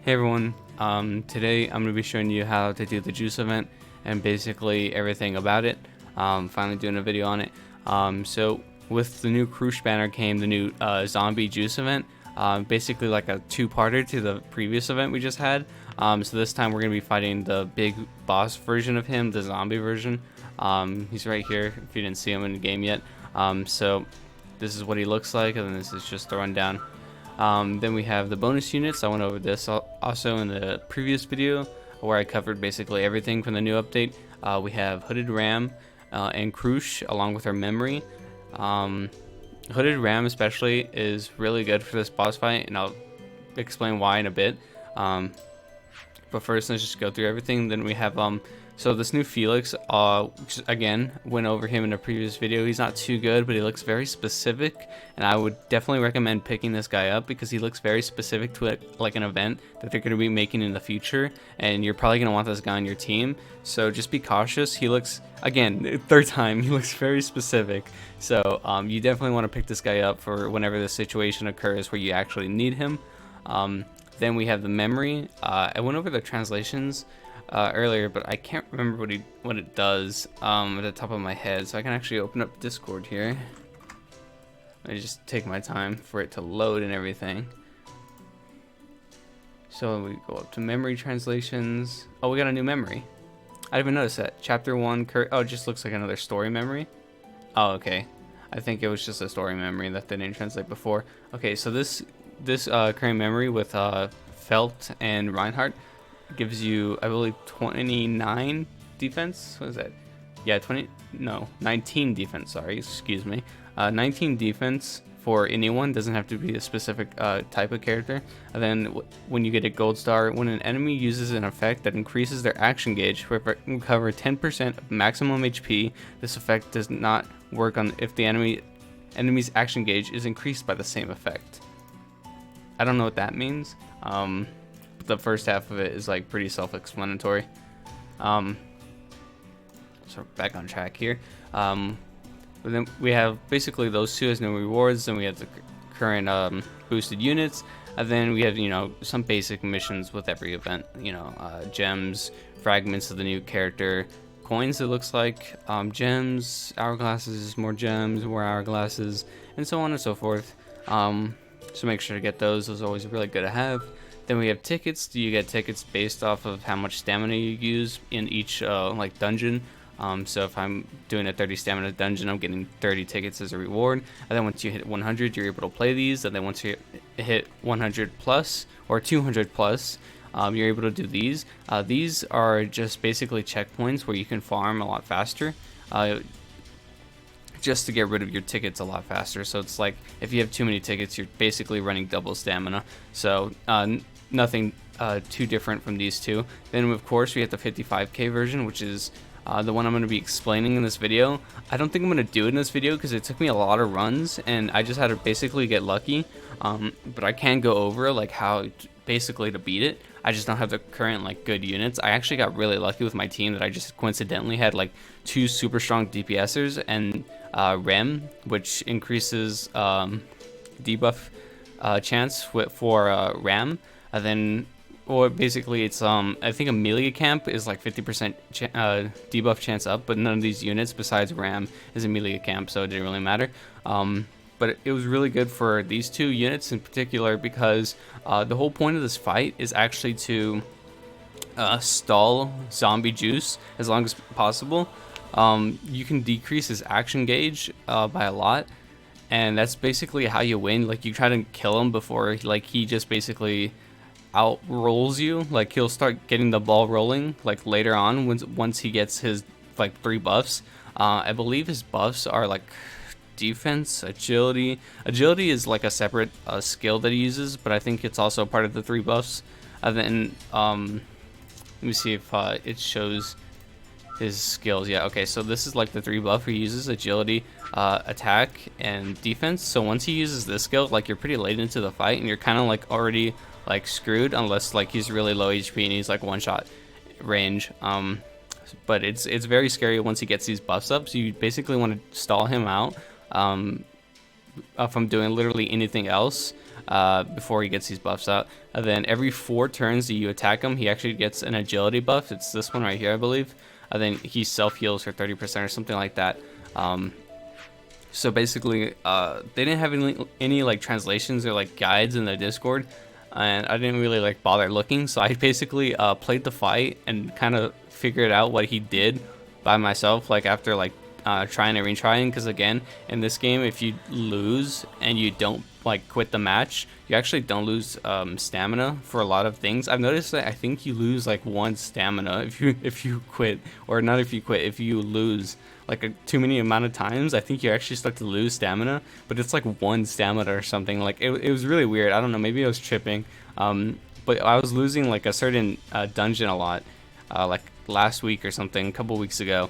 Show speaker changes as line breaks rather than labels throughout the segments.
Hey everyone, today I'm going to be showing you how to do the juice event and basically everything about it. Finally doing a video on it. So with the new Crush banner came the new zombie juice event, basically like a two-parter to the previous event we just had. So this time we're going to be fighting the big boss version of him, the zombie version. He's right here if you didn't see him in the game yet. So this is what he looks like, and this is just the rundown. Then we have the bonus units. I went over this also in the previous video where I covered basically everything from the new update. We have Hooded Ram and Crush along with our memory. Hooded Ram especially is really good for this boss fight, and I'll explain why in a bit. But first, let's just go through everything. Then we have so this new Felix, again, went over him in a previous video. He's not too good, but he looks very specific, and I would definitely recommend picking this guy up because he looks very specific to like an event that they're going to be making in the future, and you're probably going to want this guy on your team. So just be cautious. He looks, again, third time, he looks very specific. So you definitely want to pick this guy up for whenever the situation occurs where you actually need him. Then we have the memory. I went over the translations earlier, but I can't remember what it does at the top of my head, so I can actually open up Discord here. Let me just take my time for it to load and everything. So we go up to memory translations. Oh, we got a new memory. I didn't even notice that. Chapter 1, oh, it just looks like another story memory. Oh, okay. I think it was just a story memory that they didn't translate before. Okay, so this current memory with Felt and Reinhardt gives you, I believe, 29 defense. What is that? Yeah, 19 defense. Sorry, excuse me. 19 defense for anyone. Doesn't have to be a specific type of character. And then when you get a gold star, when an enemy uses an effect that increases their action gauge, recover 10% of maximum HP. This effect does not work on if the enemy's action gauge is increased by the same effect. I don't know what that means. But the first half of it is like pretty self-explanatory. So back on track here. But then we have basically those two as no rewards. Then we have the current boosted units, and then we have, you know, some basic missions with every event. You know, gems, fragments of the new character, coins. It looks like gems, hourglasses, more gems, more hourglasses, and so on and so forth. So make sure to get those. Those are always really good to have. Then we have tickets. You get tickets based off of how much stamina you use in each like dungeon. So if I'm doing a 30 stamina dungeon, I'm getting 30 tickets as a reward. And then once you hit 100, you're able to play these. And then once you hit 100 plus or 200 plus, you're able to do these. These are just basically checkpoints where you can farm a lot faster. Just to get rid of your tickets a lot faster. So it's like if you have too many tickets, you're basically running double stamina. So nothing too different from these two. Then of course we have the 55k version, which is the one I'm going to be explaining in this video. I don't think I'm going to do it in this video because it took me a lot of runs and I just had to basically get lucky. But I can go over like how basically to beat it. I just don't have the current like good units. I actually got really lucky with my team that I just coincidentally had like 2 super strong DPSers and Rem, which increases debuff chance for Ram. And then, or basically it's I think Amelia camp is like 50% debuff chance up, but none of these units besides Ram is Amelia camp, so it didn't really matter. But it was really good for these two units in particular because the whole point of this fight is actually to stall zombie juice as long as possible. You can decrease his action gauge by a lot, and that's basically how you win. Like you try to kill him before like he just basically out rolls you. Like he'll start getting the ball rolling like later on once he gets his like 3 buffs. I believe his buffs are like defense, agility. Agility is like a separate skill that he uses, but I think it's also part of the 3 buffs. And then let me see if it shows his skills. Yeah, okay, so this is like the 3 buff he uses: agility, attack, and defense. So once he uses this skill, like you're pretty late into the fight and you're kind of like already like screwed unless like he's really low HP and he's like 1-shot range. But it's very scary once he gets these buffs up, so you basically want to stall him out from doing literally anything else before he gets these buffs out. And then every 4 turns that you attack him, he actually gets an agility buff. It's this one right here, I believe. And then he self-heals for 30% or something like that. So basically, they didn't have any like translations or like guides in the Discord, and I didn't really like bother looking. So I basically played the fight and kind of figured out what he did by myself, like after like trying and retrying. Because again, in this game, if you lose and you don't like quit the match, you actually don't lose stamina for a lot of things. I've noticed that I think you lose like 1 stamina if you quit, or not if you quit, if you lose like too many amount of times. I think you actually start to lose stamina, but it's like 1 stamina or something. Like it was really weird. I don't know, maybe I was tripping, but I was losing like a certain dungeon a lot, like last week or something, a couple weeks ago,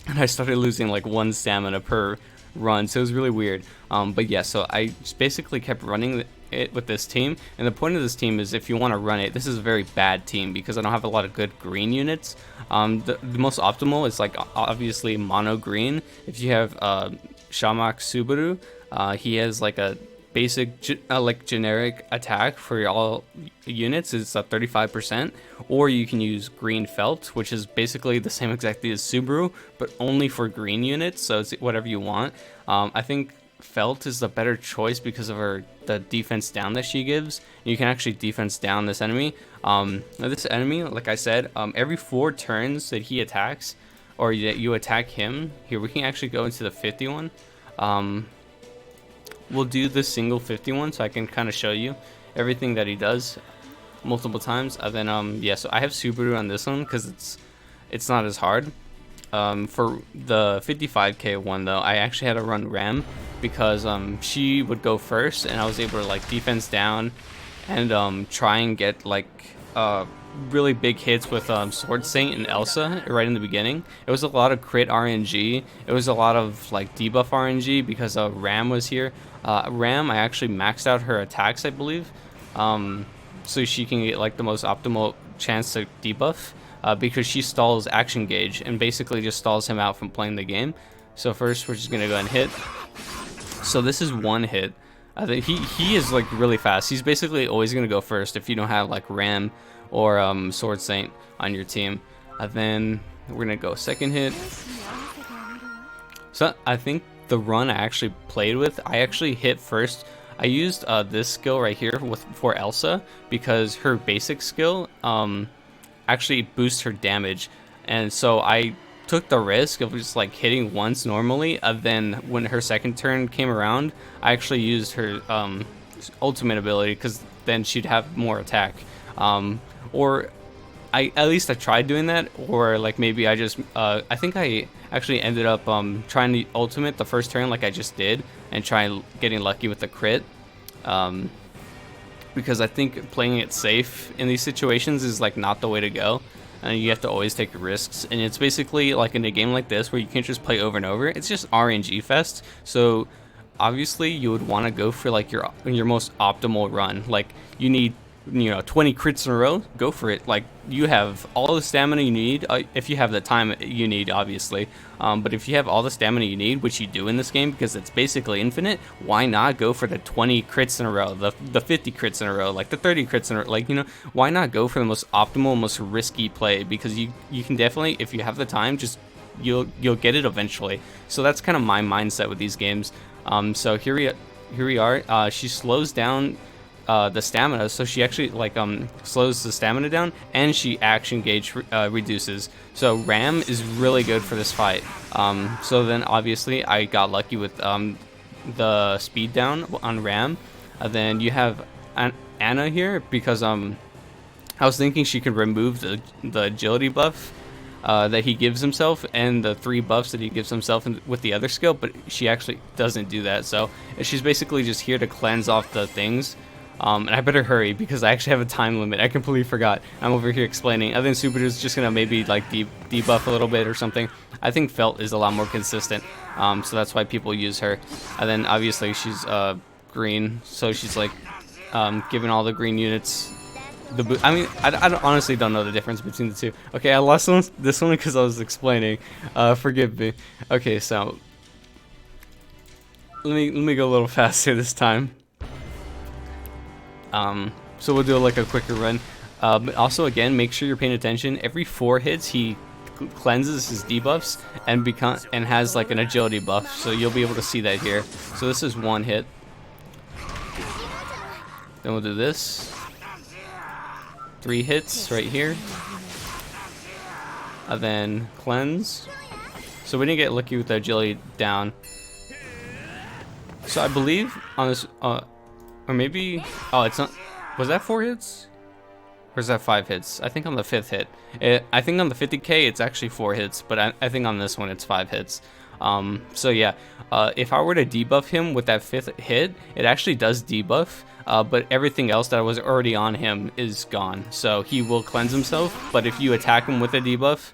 and I started losing like 1 stamina per run, so it was really weird. But yeah, so I just basically kept running it with this team, and the point of this team is if you want to run it, this is a very bad team because I don't have a lot of good green units. The most optimal is like obviously mono green. If you have Shamak Subaru, he has like a basic like generic attack for all units is 35%, or you can use green felt, which is basically the same exactly as Subaru but only for green units, so it's whatever you want. I think felt is the better choice because of the defense down that she gives. You can actually defense down this enemy. This enemy, like I said, every 4 turns that he attacks or that you attack him, here we can actually go into the 51. We'll do the single 51 so I can kind of show you everything that he does multiple times. And then yeah, so I have Subaru on this one because it's not as hard. For the 55k one though, I actually had to run Ram because she would go first and I was able to like defense down and try and get like really big hits with Sword Saint and Elsa right in the beginning. It was a lot of crit RNG. It was a lot of like debuff RNG because Ram was here. Ram, I actually maxed out her attacks, I believe, so she can get like the most optimal chance to debuff. Because she stalls action gauge and basically just stalls him out from playing the game. So first we're just gonna go and hit. So this is 1 hit. He is like really fast. He's basically always gonna go first if you don't have like Ram or Sword Saint on your team. Then we're gonna go 2nd hit. So I think the run I actually played with, I actually hit first. I used this skill right here for Elsa because her basic skill actually boosts her damage, and so I took the risk of just like hitting once normally, and then when her 2nd turn came around, I actually used her ultimate ability because then she'd have more attack, or at least I tried doing that, or like maybe I just I think I actually ended up trying the ultimate the first turn like I just did and trying getting lucky with the crit. Because I think playing it safe in these situations is like not the way to go, and you have to always take risks. And it's basically like in a game like this where you can't just play over and over. It's just RNG fest. So obviously you would want to go for like your most optimal run. Like you need 20 crits in a row, go for it. Like you have all the stamina you need, if you have the time you need, obviously. But if you have all the stamina you need, which you do in this game because it's basically infinite, why not go for the 20 crits in a row, the 50 crits in a row, like the 30 crits in a row? Like, why not go for the most optimal, most risky play? Because you can definitely, if you have the time, just you'll get it eventually. So that's kind of my mindset with these games. So here we are. She slows down the stamina, so she actually like slows the stamina down, and she action gauge reduces. So Ram is really good for this fight. So then obviously I got lucky with the speed down on Ram. Then you have Anna here because I was thinking she could remove the agility buff that he gives himself and the 3 buffs that he gives himself with the other skill, but she actually doesn't do that. So she's basically just here to cleanse off the things. And I better hurry because I actually have a time limit. I completely forgot. I'm over here explaining. I think Subaru's just gonna maybe like debuff a little bit or something. I think Felt is a lot more consistent, so that's why people use her. And then obviously she's green, so she's like giving all the green units the boot. I mean, I honestly don't know the difference between the two. Okay, I lost this one because I was explaining. Forgive me. Okay, so let me go a little faster this time. So we'll do like a quicker run. But also again, make sure you're paying attention. Every 4 hits, he cleanses his debuffs and has like an agility buff. So you'll be able to see that here. So this is 1 hit. Then we'll do this. 3 hits right here. And then cleanse. So we didn't get lucky with the agility down. So I believe on this, or maybe, oh, it's not, was that 4 hits? Or is that 5 hits? I think on the 5th hit. I think on the 50k it's actually 4 hits, but I think on this one it's 5 hits. So yeah, if I were to debuff him with that 5th hit, it actually does debuff, but everything else that was already on him is gone. So he will cleanse himself, but if you attack him with a debuff,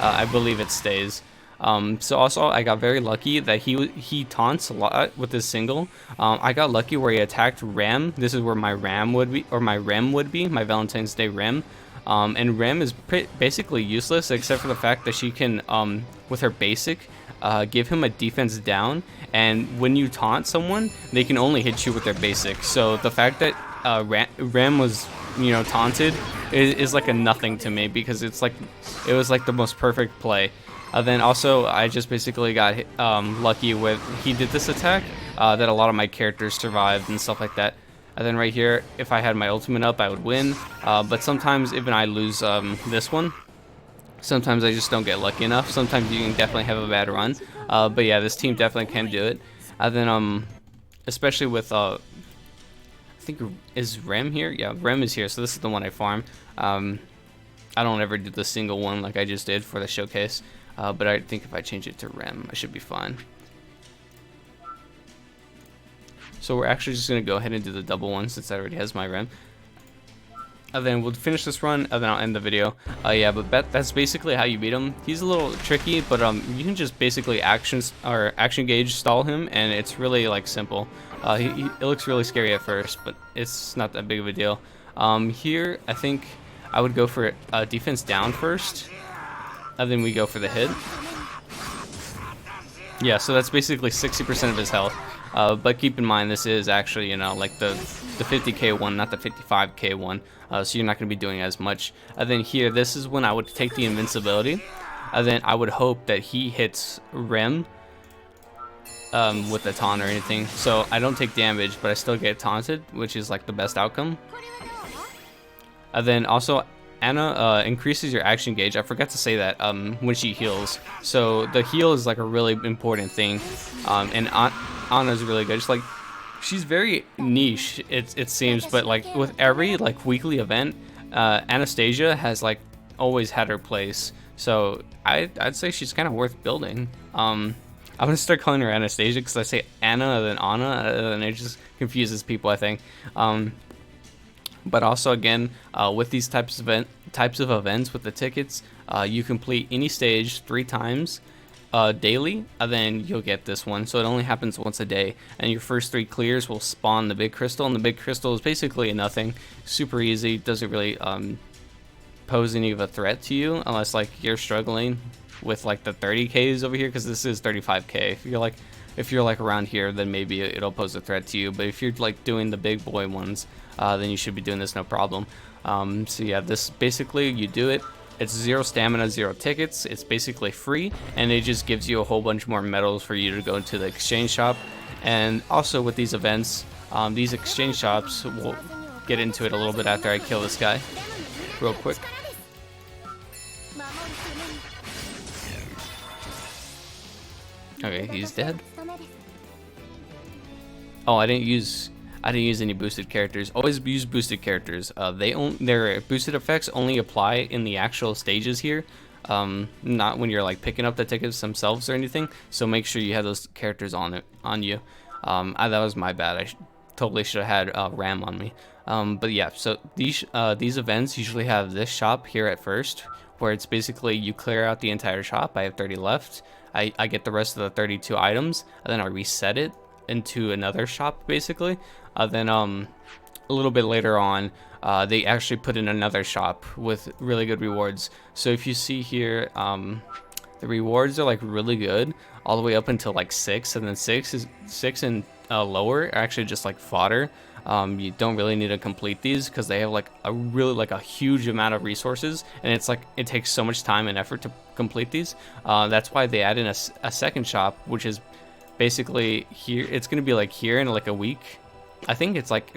I believe it stays. So also I got very lucky that he taunts a lot with his single. I got lucky where he attacked Ram. This is where my Ram would be, or my Rem would be, my Valentine's Day Rem. And Rem is basically useless except for the fact that she can, with her basic, give him a defense down, and when you taunt someone, they can only hit you with their basic. So the fact that Ram was, you know, taunted is like a nothing to me, because it was like the most perfect play. Then also I just basically got lucky with, he did this attack that a lot of my characters survived and stuff like that. And then right here, if I had my ultimate up, I would win. But sometimes even I lose this one. Sometimes I just don't get lucky enough. Sometimes you can definitely have a bad run. But yeah, this team definitely can do it. And then especially with I think, is Rem here? Yeah, Rem is here. So this is the one I farm. I don't ever do the single one like I just did for the showcase. But I think if I change it to Rem, I should be fine. So we're actually just going to go ahead and do the double one since that already has my Rem. And then we'll finish this run, and then I'll end the video. Yeah, but that's basically how you beat him. He's a little tricky, but you can just basically action gauge stall him, and it's really like simple. It looks really scary at first, but it's not that big of a deal. Here, I think I would go for defense down first, and then we go for the hit. Yeah, so that's basically 60% of his health. But keep in mind, this is actually, you know, like the 50k one, not the 55k one. So you're not going to be doing as much. And then here, this is when I would take the invincibility. And then I would hope that he hits Rem with a taunt or anything. So I don't take damage, but I still get taunted, which is like the best outcome. And then also, Anna increases your action gauge. I forgot to say that when she heals. So the heal is like a really important thing. And Anna's really good. Just like, she's very niche, it seems, but like with every like weekly event, Anastasia has like always had her place. So I'd say she's kind of worth building. I'm gonna start calling her Anastasia because I say Anna and then Anna, and it just confuses people, I think. But also again, with these types of events with the tickets, you complete any stage 3 times daily, and then you'll get this one. So it only happens once a day, and your first 3 clears will spawn the big crystal, and the big crystal is basically a nothing. Super easy, doesn't really pose any of a threat to you unless like you're struggling with like the 30Ks over here, because this is 35k. If you're like around here, then maybe it'll pose a threat to you. But if you're like doing the big boy ones, then you should be doing this no problem. So yeah, this basically, you do it. It's 0 stamina, 0 tickets. It's basically free, and it just gives you a whole bunch more medals for you to go into the exchange shop. And also with these events, these exchange shops, we'll get into it a little bit after I kill this guy real quick. Okay, he's dead. Oh, I didn't use any boosted characters. Always use boosted characters. Their boosted effects only apply in the actual stages here, not when you're like picking up the tickets themselves or anything. So make sure you have those characters on you. That was my bad. I totally should have had Ram on me. But yeah, so these events usually have this shop here at first, where it's basically you clear out the entire shop. I have 30 left. I get the rest of the 32 items, and then I reset it into another shop basically. Then a little bit later on, they actually put in another shop with really good rewards. So if you see here, the rewards are like really good. all the way up until like 6, and then 6 and lower are actually just like fodder. You don't really need to complete these because they have like a huge amount of resources, and it's like it takes so much time and effort to complete these. That's why they add in a second shop, which is basically here. It's going to be like here in like a week. I think it's like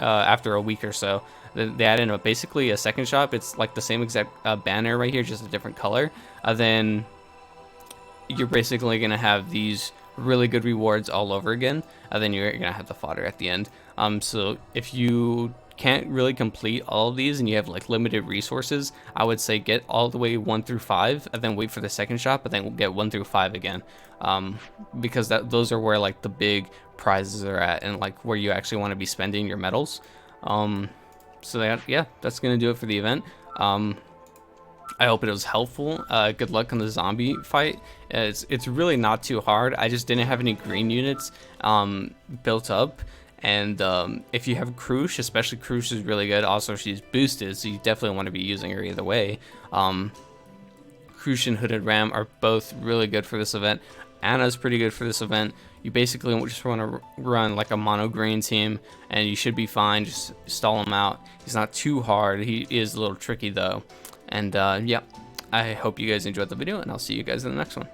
after a week or so. They add in basically a second shop. It's like the same exact banner right here, just a different color. Then you're basically going to have these really good rewards all over again. Then you're going to have the fodder at the end. So if you can't really complete all of these and you have like limited resources, I would say get all the way 1 through 5 and then wait for the second shop, and then we'll get 1 through 5 again. Because those are where like the big prizes are at, and like where you actually want to be spending your medals. So that's gonna do it for the event. I hope it was helpful. Good luck on the zombie fight. It's really not too hard. I just didn't have any green units built up, and if you have Krush, especially Krush is really good. Also, she's boosted, so you definitely want to be using her either way. Krush and Hooded Ram are both really good for this event. Anna's pretty good for this event. You basically just want to run like a mono green team, and you should be fine. Just stall him out. He's not too hard. He is a little tricky though. And yeah, I hope you guys enjoyed the video, and I'll see you guys in the next one.